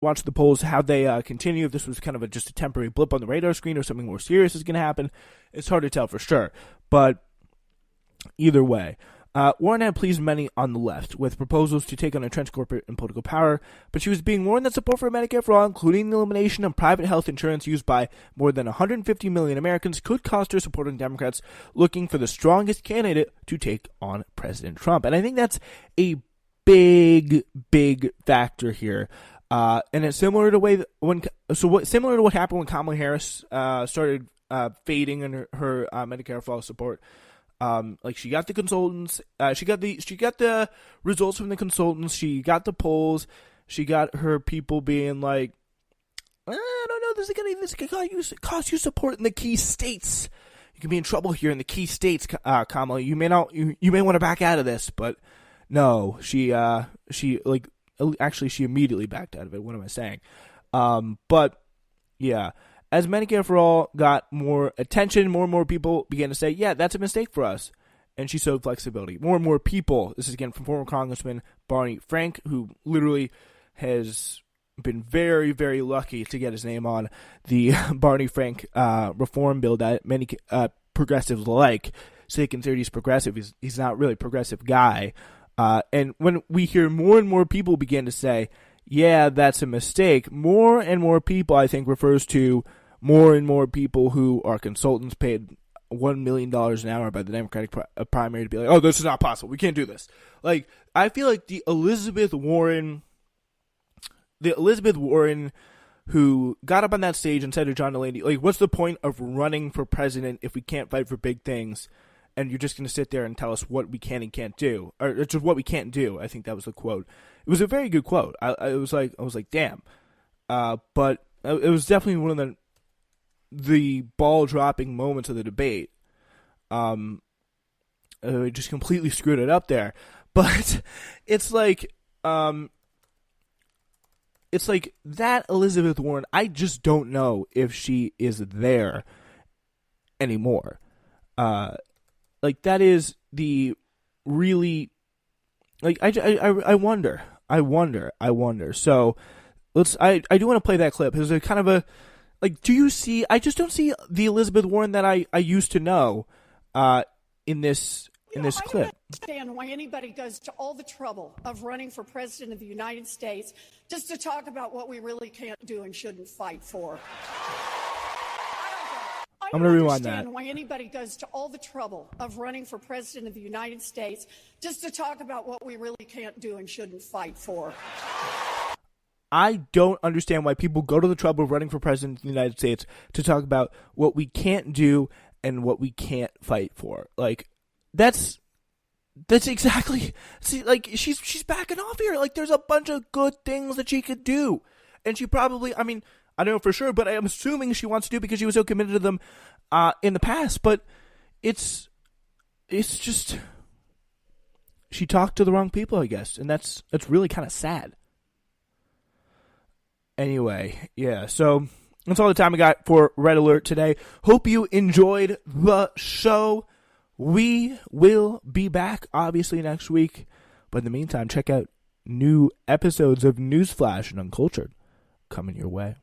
watch the polls, how they continue, if this was kind of just a temporary blip on the radar screen or something more serious is going to happen. It's hard to tell for sure. But either way, Warren had pleased many on the left with proposals to take on entrenched corporate and political power, but she was being warned that support for Medicare for All, including the elimination of private health insurance used by more than 150 million Americans, could cost her support on Democrats looking for the strongest candidate to take on President Trump. And I think that's a big factor here. And it's similar to similar to what happened when Kamala Harris started fading in her Medicare for All support. Like she got the consultants, she got the results from the consultants, she got the polls, she got her people being like, I don't know, this is gonna cost you support in the key states. You can be in trouble here in the key states, Kamala. You may want to back out of this, but no, she immediately backed out of it. What am I saying? But yeah, as Medicare for All got more attention, more and more people began to say, yeah, that's a mistake for us. And she showed flexibility. More and more people, this is again from former Congressman Barney Frank, who literally has been very, very lucky to get his name on the Barney Frank reform bill that many progressives like. So they consider he's progressive. He's not really a progressive guy. And when we hear more and more people begin to say, yeah, that's a mistake, more and more people, I think, refers to more and more people who are consultants paid $1 million an hour by the Democratic primary to be like, oh, this is not possible. We can't do this. Like, I feel like the Elizabeth Warren who got up on that stage and said to John Delaney, like, what's the point of running for president if we can't fight for big things? And you're just going to sit there and tell us what we can and can't do, or just what we can't do. I think that was the quote. It was a very good quote. I was like, damn. But it was definitely one of the ball dropping moments of the debate. It just completely screwed it up there. But it's like that Elizabeth Warren. I just don't know if she is there anymore. Like, that is the really, like, I wonder. So I do want to play that clip. There's a kind of a, like, do you see, I just don't see the Elizabeth Warren that I used to know in this clip. I don't understand why anybody goes to all the trouble of running for president of the United States just to talk about what we really can't do and shouldn't fight for. I'm going to rewind that. I don't understand why anybody goes to all the trouble of running for president of the United States just to talk about what we really can't do and shouldn't fight for. I don't understand why people go to the trouble of running for president of the United States to talk about what we can't do and what we can't fight for. Like, that's exactly, see, like, she's backing off here. Like, there's a bunch of good things that she could do. And she probably, I mean, I don't know for sure, but I'm assuming she wants to do because she was so committed to them in the past. But it's just, she talked to the wrong people, I guess, and that's really kind of sad. Anyway, yeah, so that's all the time we got for Red Alert today. Hope you enjoyed the show. We will be back, obviously, next week. But in the meantime, check out new episodes of Newsflash and Uncultured coming your way.